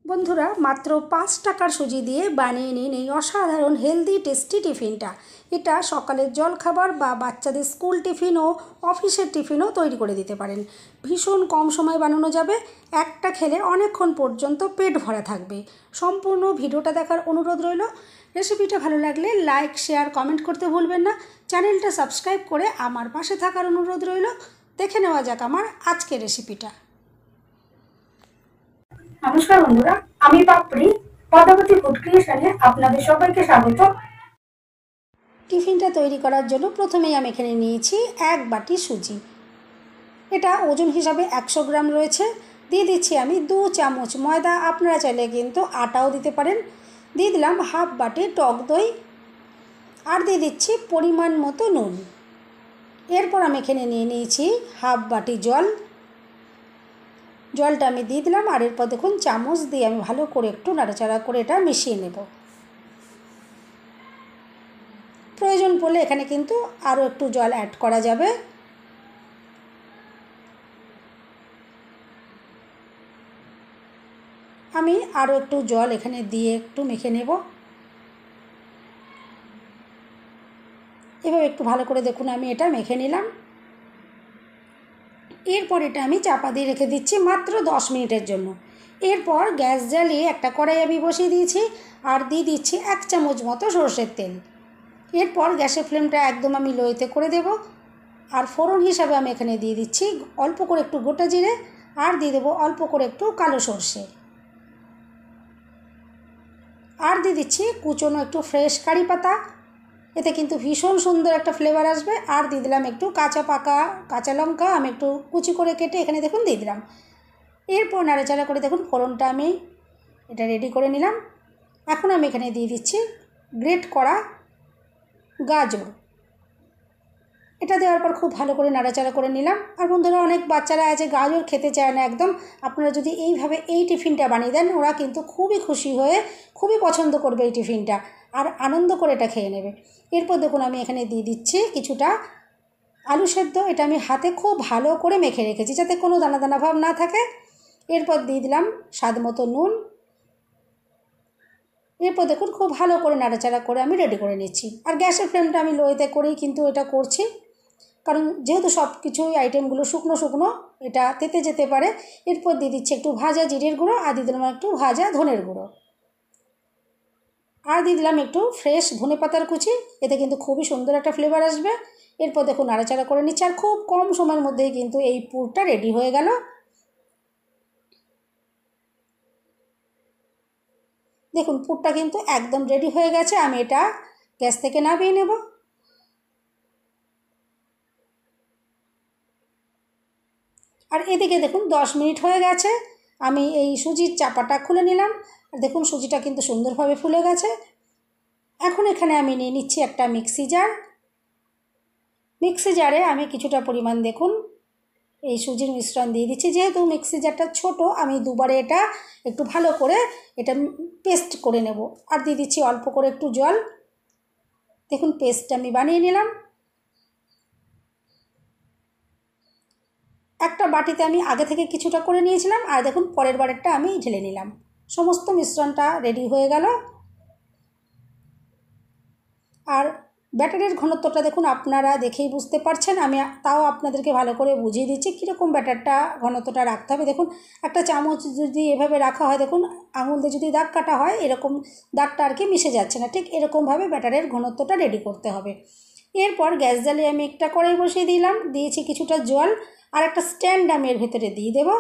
বন্ধুরা মাত্র 5 টাকার সুজি দিয়ে বানিয়ে নিন এই অসাধারণ হেলদি টেস্টি টিফিনটা। এটা সকালের জলখাবার বা বাচ্চাদের স্কুল টিফিন ও অফিসের টিফিনও তৈরি করে দিতে পারেন। ভীষণ কম সময় বানানো যাবে, একটা খেলে অনেকক্ষণ পর্যন্ত পেট ভরা থাকবে। সম্পূর্ণ ভিডিওটা দেখার অনুরোধ রইল। রেসিপিটা ভালো লাগলে লাইক শেয়ার কমেন্ট করতে ভুলবেন না। চ্যানেলটা সাবস্ক্রাইব করে আমার পাশে থাকার অনুরোধ রইল। দেখে নেওয়া যাক আমার আজকের রেসিপিটা। নমস্কার বন্ধুরা, আমি পাপড়ি পদ্মাবতী ফুড ক্রিয়েশনে আপনাদের সবাইকে স্বাগত। টিফিনটা তৈরি করার জন্য প্রথমেই আমি এখানে নিয়েছি 1 বাটি সুজি। এটা ওজন হিসাবে 100 গ্রাম রয়েছে। দিয়ে দিচ্ছি আমি 2 চামচ ময়দা, আপনারা চাইলে কিন্তু আটাও দিতে পারেন। দিয়ে দিলাম হাফ বাটি টক দই, আর দিয়ে দিচ্ছি পরিমাণ মতো নুন। এরপর আমি এখানে নিয়ে নিয়েছি হাফ বাটি জল। জলটা আমি দিয়ে দিলাম, আর এরপর দেখুন চামচ দিয়ে আমি ভালো করে একটু নাড়াচাড়া করে এটা মিশিয়ে নেব। প্রয়োজন পড়লে এখানে কিন্তু আরও একটু জল অ্যাড করা যাবে। আমি আরও একটু জল এখানে দিয়ে একটু মেখে নেব। এভাবে একটু ভালো করে দেখুন আমি এটা মেখে নিলাম। এরপর এটা আমি চাপা দিয়ে রেখে দিচ্ছি মাত্র 10 মিনিটের জন্য। এরপর গ্যাস জ্বালিয়ে একটা কড়াই আমি বসিয়ে দিয়েছি, আর দিয়ে দিচ্ছি 1 চামচ মতো সরষের তেল। এরপর গ্যাসের ফ্লেমটা একদম আমি লোতে করে দেব। আর ফোড়ন হিসাবে আমি এখানে দিয়ে দিচ্ছি অল্প করে একটু গোটা জিরে, আর দিয়ে দেবো অল্প করে একটু কালো সরষে, আর দিয়ে দিচ্ছি কুচনো একটু ফ্রেশ কারি পাতা। এতে কিন্তু ভীষণ সুন্দর একটা ফ্লেভার আসবে। আর দিয়ে দিলাম একটু কাঁচা লঙ্কা আমি একটু কুচি করে কেটে এখানে দেখুন দিয়ে দিলাম। এরপর নাড়াচাড়া করে দেখুন ফোড়নটা আমি এটা রেডি করে নিলাম। এখন আমি এখানে দিয়ে দিচ্ছি গ্রেট করা গাজর। এটা দেওয়ার পর খুব ভালো করে নাড়াচাড়া করে নিলাম। আর বন্ধুরা, অনেক বাচ্চারা আছে গাজর খেতে চায় না একদম। আপনারা যদি এইভাবে এই টিফিনটা বানিয়ে দেন, ওরা কিন্তু খুবই খুশি হয়ে খুবই পছন্দ করবে এই টিফিনটা, আর আনন্দ করে এটা খেয়ে নেবে। এরপর দেখুন আমি এখানে দিয়ে দিচ্ছি কিছুটা আলু সেদ্ধ। এটা আমি হাতে খুব ভালো করে মেখে রেখেছি যাতে কোনো দানা দানা ভাব না থাকে। এরপর দিয়ে দিলাম স্বাদ মতো নুন। এরপর দেখুন খুব ভালো করে নাড়াচাড়া করে আমি রেডি করে নিচ্ছি। আর গ্যাসের ফ্লেমটা আমি লোতে করেই কিন্তু এটা করছি, কারণ যেহেতু সব কিছুই আইটেমগুলো শুকনো শুকনো, এটা তেতে যেতে পারে। এরপর দিয়ে দিচ্ছি একটু ভাজা জিরের গুঁড়ো, আর দিয়ে দিলাম একটু ভাজা ধনের গুঁড়ো, আর দিয়ে দিলাম একটু ফ্রেশ ধনে পাতার কুচি। এতে কিন্তু খুবই সুন্দর একটা ফ্লেভার আসবে। এরপর দেখুন নাড়াচাড়া করে নিচ্ছি, আর খুব কম সময়ের মধ্যেই কিন্তু এই পুরটা রেডি হয়ে গেল। দেখুন পুরটা কিন্তু একদম রেডি হয়ে গেছে। আমি এটা গ্যাস থেকে নামিয়ে নেব। আর এদিকে দেখুন 10 মিনিট হয়ে গেছে। আমি এই সুজির চাপাটা খুলে নিলাম। আর দেখুন সুজিটা কিন্তু সুন্দরভাবে ফুলে গেছে। এখন এখানে আমি নিয়ে নিচ্ছি একটা মিক্সি জার। মিক্সি জারে আমি কিছুটা পরিমাণ দেখুন এই সুজির মিশ্রণ দিয়ে দিচ্ছি। যেহেতু মিক্সি জারটা ছোটো, আমি দুবারে এটা একটু ভালো করে এটা পেস্ট করে নেব। আর দিয়ে দিচ্ছি অল্প করে একটু জল। দেখুন পেস্টটা আমি বানিয়ে নিলাম। একটা বাটিতে আমি আগে থেকে কিছুটা করে নিয়েছিলাম, আর দেখুন পরের বারেরটা আমি ঢেলে নিলাম। সমস্ত মিশ্রণটা রেডি হয়ে গেল। আর ব্যাটারের ঘনত্বটা দেখুন আপনারা দেখেই বুঝতে পারছেন। আমি তাও আপনাদেরকে ভালো করে বুঝিয়ে দিচ্ছি কীরকম ব্যাটারটা ঘনত্বটা রাখতে হবে। দেখুন একটা চামচ যদি এভাবে রাখা হয়, দেখুন আঙুল দিয়ে যদি দাগ কাটা হয় এরকম দাগটা আর কি মিশে যাচ্ছে না, ঠিক এরকমভাবে ব্যাটারের ঘনত্বটা রেডি করতে হবে। এরপর গ্যাস জ্বালিয়ে আমি একটা কড়াই বসিয়ে দিলাম, দিয়েছি কিছুটা জল, আর একটা স্ট্যান্ড আমি এর ভেতরে দিয়ে দেবো।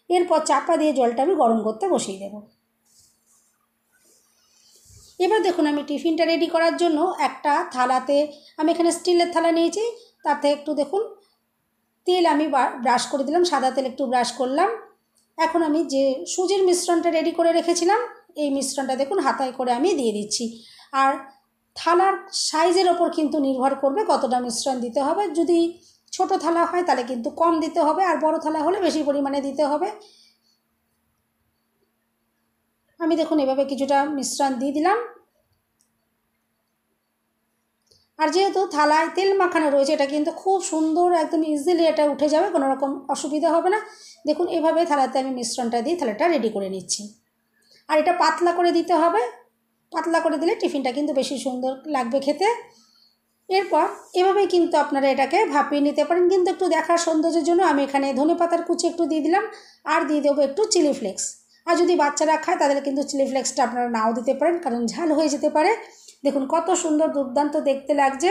এরপর চাপা দিয়ে জলটা আমি গরম করতে বসিয়ে দেবো। এবার দেখুন আমি টিফিনটা রেডি করার জন্য একটা থালাতে আমি এখানে স্টিলের থালা নিয়েছি। তাতে একটু দেখুন তেল আমি ব্রাশ করে দিলাম, সাদা তেল একটু ব্রাশ করলাম। এখন আমি যে সুজির মিশ্রণটা রেডি করে রেখেছিলাম, এই মিশ্রণটা দেখুন হাতায় করে আমি দিয়ে দিচ্ছি। আর থালার সাইজের ওপর কিন্তু নির্ভর করবে কতটা মিশ্রণ দিতে হবে। যদি ছোট থালা হয় তাহলে কিন্তু কম দিতে হবে, আর বড় থালা হলে বেশি পরিমাণে দিতে হবে। আমি দেখুন এভাবে কিছুটা মিশ্রণ দিয়ে দিলাম। আর যেহেতু থালায় তেল মাখানো রয়েছে, এটা কিন্তু খুব সুন্দর একদম ইজিলি এটা উঠে যাবে, কোনো রকম অসুবিধা হবে না। দেখুন এভাবে থালাতে আমি মিশ্রণটা দিয়ে থালাটা রেডি করে নিচ্ছি। আর এটা পাতলা করে দিতে হবে, পাতলা করে দিলে টিফিনটা কিন্তু বেশি সুন্দর লাগবে খেতে। এরপর এভাবেই কিন্তু আপনারা এটাকে ভাপিয়ে নিতে পারেন, কিন্তু একটু দেখার সৌন্দর্যের জন্য আমি এখানে ধনেপাতার কুচি একটু দিয়ে দিলাম, আর দিয়ে দেবো একটু চিলি ফ্লেক্স। আর যদি বাচ্চারা খায় তাদের কিন্তু চিলি ফ্লেক্সটা আপনারা নাও দিতে পারেন, কারণ ঝাল হয়ে যেতে পারে। দেখুন কত সুন্দর দুর্দান্ত দেখতে লাগছে।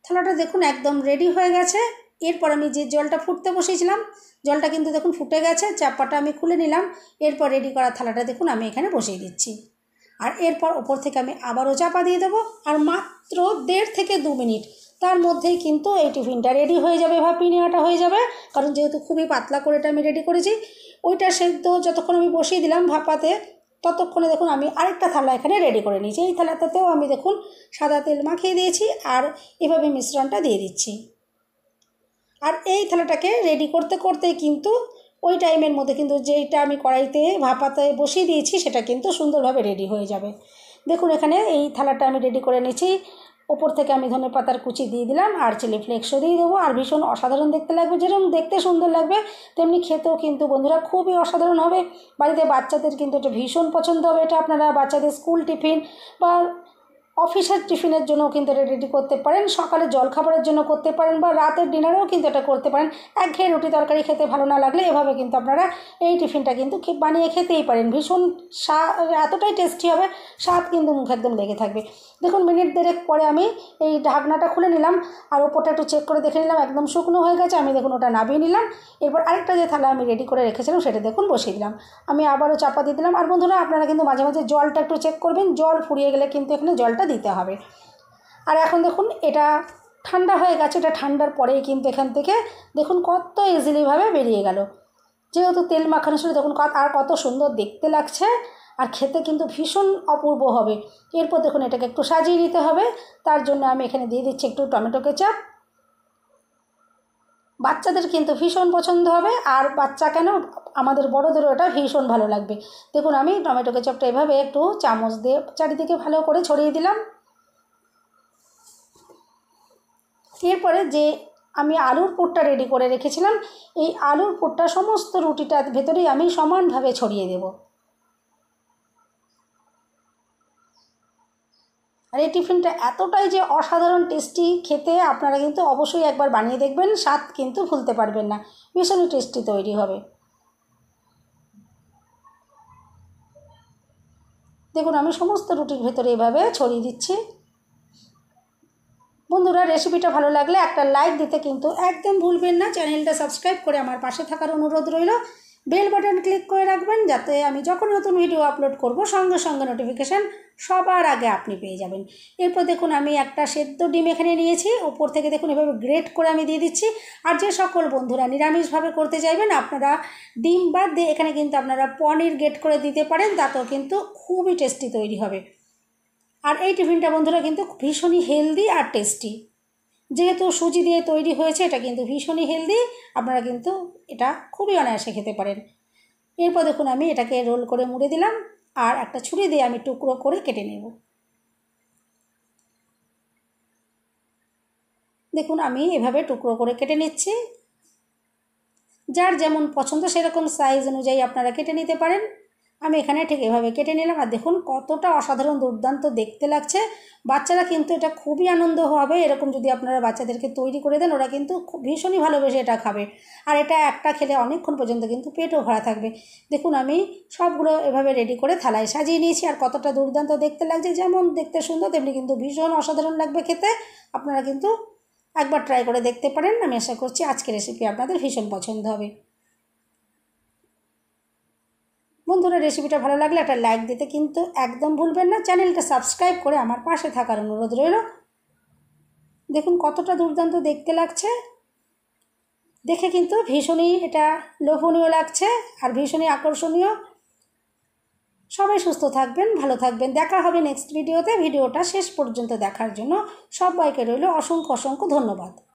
থালাটা দেখুন একদম রেডি হয়ে গেছে। এরপর আমি যে জলটা ফুটতে বসিয়েছিলাম, জলটা কিন্তু দেখুন ফুটে গেছে, চাপাটা আমি খুলে নিলাম। এরপর রেডি করা থালাটা দেখুন আমি এখানে বসিয়ে দিচ্ছি, আর এরপর ওপর থেকে আমি আবারও চাপা দিয়ে দেবো। আর মাত্র 1.5 থেকে 2 মিনিট তার মধ্যেই কিন্তু এই টিফিনটা রেডি হয়ে যাবে, ভাপিয়ে নেওয়াটা হয়ে যাবে। কারণ যেহেতু খুবই পাতলা করে এটা আমি রেডি করেছি, ওইটা সেদ্ধ যতক্ষণ আমি বসিয়ে দিলাম ভাপাতে, ততক্ষণে দেখুন আমি আরেকটা থালা এখানে রেডি করে নিয়েছি। এই থালাটাতেও আমি দেখুন সাদা তেল মাখিয়ে দিয়েছি, আর এভাবে মিশ্রণটা দিয়ে দিচ্ছি। আর এই থালাটাকে রেডি করতে করতেই কিন্তু ওই টাইমের মধ্যে কিন্তু যেইটা আমি কড়াইতে ভাপাতে বসিয়ে দিয়েছি সেটা কিন্তু সুন্দরভাবে রেডি হয়ে যাবে। দেখুন এখানে এই থালাটা আমি রেডি করে নিয়েছি। ওপর থেকে আমি ধনেপাতার কুচি দিয়ে দিলাম, আর চিলি ফ্লেক্সও দিয়ে দেবো। আর ভীষণ অসাধারণ দেখতে লাগবে, যেরকম দেখতে সুন্দর লাগবে তেমনি খেতেও কিন্তু বন্ধুরা খুবই অসাধারণ হবে। বাড়িতে বাচ্চাদের কিন্তু এটা ভীষণ পছন্দ হবে। এটা আপনারা বাচ্চাদের স্কুল টিফিন বা অফিসের টিফিনের জন্য কিন্তু এটা রেডি করতে পারেন, সকালে জলখাবারের জন্য করতে পারেন, বা রাতের ডিনারেও কিন্তু এটা করতে পারেন। একঘেয়ে রুটি তরকারি খেতে ভালো না লাগলে এভাবে কিন্তু আপনারা এই টিফিনটা কিন্তু বানিয়ে খেতেই পারেন। ভীষণ এতটাই টেস্টি হবে, স্বাদ কিন্তু মুখে একদম লেগে থাকবে। দেখুন মিনিট 1.5 পরে আমি এই ঢাকনাটা খুলে নিলাম, আর ওপরটা একটু চেক করে দেখে নিলাম একদম শুকনো হয়ে গেছে। আমি দেখুন ওটা নামিয়ে নিলাম। এরপর আরেকটা যে থালা আমি রেডি করে রেখেছিলাম সেটা দেখুন বসিয়ে দিলাম। আমি আবারও চাপা দিয়ে দিলাম। আর বন্ধুরা আপনারা কিন্তু মাঝে মাঝে জলটা একটু চেক করবেন, জল ফুরিয়ে গেলে কিন্তু এখানে জলটা দিতে হবে। আর এখন দেখুন এটা ঠান্ডা হয়ে গেছে, এটা ঠান্ডার পরেই কিন্তু এখান থেকে দেখুন কত ইজিলিভাবে বেরিয়ে গেল। যেহেতু তেল মাখানো ছিল দেখুন আর কত সুন্দর দেখতে লাগছে, আর খেতে কিন্তু ভীষণ অপূর্ব হবে। এরপর দেখুন এটাকে একটু সাজিয়ে নিতে হবে। তার জন্য আমি এখানে দিয়ে দিচ্ছি একটু টমেটো কেচাপ। বাচ্চাদের কিন্তু ভীষণ পছন্দ হবে, আর বাচ্চা কেন আমাদের বড়োদেরও এটা ভীষণ ভালো লাগবে। দেখুন আমি টমেটো কেচাপটা এভাবে একটু চামচ দিয়ে চারিদিকে ভালো করে ছড়িয়ে দিলাম। এরপরে যে আমি আলুর পুরটা রেডি করে রেখেছিলাম, এই আলুর পুরটা সমস্ত রুটিটার ভেতরেই আমি সমানভাবে ছড়িয়ে দেব। আর এই টিফিনটা এতটাই যে অসাধারণ টেস্টি খেতে, আপনারা কিন্তু অবশ্যই একবার বানিয়ে দেখবেন, স্বাদ কিন্তু ভুলতে পারবেন না, ভীষণই টেস্টি তৈরি হবে। দেখুন আমি সমস্ত রুটির ভেতরে এভাবে ছড়িয়ে দিচ্ছি। বন্ধুরা রেসিপিটা ভালো লাগলে একটা লাইক দিতে কিন্তু একদম ভুলবেন না। চ্যানেলটা সাবস্ক্রাইব করে আমার পাশে থাকার অনুরোধ রইল। বেল বাটন ক্লিক করে রাখবেন, যাতে আমি যখন নতুন ভিডিও আপলোড করব সঙ্গে সঙ্গে নোটিফিকেশান সবার আগে আপনি পেয়ে যাবেন। এরপর দেখুন আমি একটা সেদ্ধ ডিম এখানে নিয়েছি, ওপর থেকে দেখুন এভাবে গ্রেট করে আমি দিয়ে দিচ্ছি। আর যে সকল বন্ধুরা নিরামিষভাবে করতে চাইবেন আপনারা ডিম বাদ দিয়ে এখানে কিন্তু আপনারা পনির গ্রেট করে দিতে পারেন, তাতেও কিন্তু খুবই টেস্টি তৈরি হবে। আর এই টিফিনটা বন্ধুরা কিন্তু ভীষণই হেলদি আর টেস্টি, যেহেতু সুজি দিয়ে তৈরি হয়েছে এটা কিন্তু ভীষণই হেলদি, আপনারা কিন্তু এটা খুবই অনায়াসে খেতে পারেন। এরপর দেখুন আমি এটাকে রোল করে মুড়ে দিলাম, আর একটা ছুরি দিয়ে আমি টুকরো করে কেটে নেব। দেখুন আমি এভাবে টুকরো করে কেটে নিচ্ছি। যার যেমন পছন্দ সেরকম সাইজ অনুযায়ী আপনারা কেটে নিতে পারেন। আমি এখানে ঠিক এভাবে কেটে নিলাম, আর দেখুন কতটা অসাধারণ দুর্দান্ত দেখতে লাগছে। বাচ্চারা কিন্তু এটা খুবই আনন্দ হবে, এরকম যদি আপনারা বাচ্চাদেরকে তৈরি করে দেন, ওরা কিন্তু ভীষণই ভালোবেসে এটা খাবে। আর এটা একটা খেলে অনেকক্ষণ পর্যন্ত কিন্তু পেটও ভরা থাকবে। দেখুন আমি সবগুলো এভাবে রেডি করে থালায় সাজিয়ে নিয়েছি, আর কতটা দুর্দান্ত দেখতে লাগছে। যেমন দেখতে সুন্দর তেমনি কিন্তু ভীষণ অসাধারণ লাগবে খেতে। আপনারা কিন্তু একবার ট্রাই করে দেখতে পারেন। আমি আশা করছি আজকের রেসিপি আপনাদের ভীষণ পছন্দ হবে। বন্ধুরা রেসিপিটা ভালো লাগলে একটা লাইক দিতে কিন্তু একদম ভুলবেন না। চ্যানেলটা সাবস্ক্রাইব করে আমার পাশে থাকার অনুরোধ রইল। দেখুন কতটা দুর্দান্ত দেখতে লাগছে, দেখে কিন্তু ভীষণই এটা লোভনীয় লাগছে আর ভীষণই আকর্ষণীয়। সবাই সুস্থ থাকবেন, ভালো থাকবেন। দেখা হবে নেক্সট ভিডিওতে। ভিডিওটা শেষ পর্যন্ত দেখার জন্য সবাইকে রইল অসংখ্য অসংখ্য ধন্যবাদ।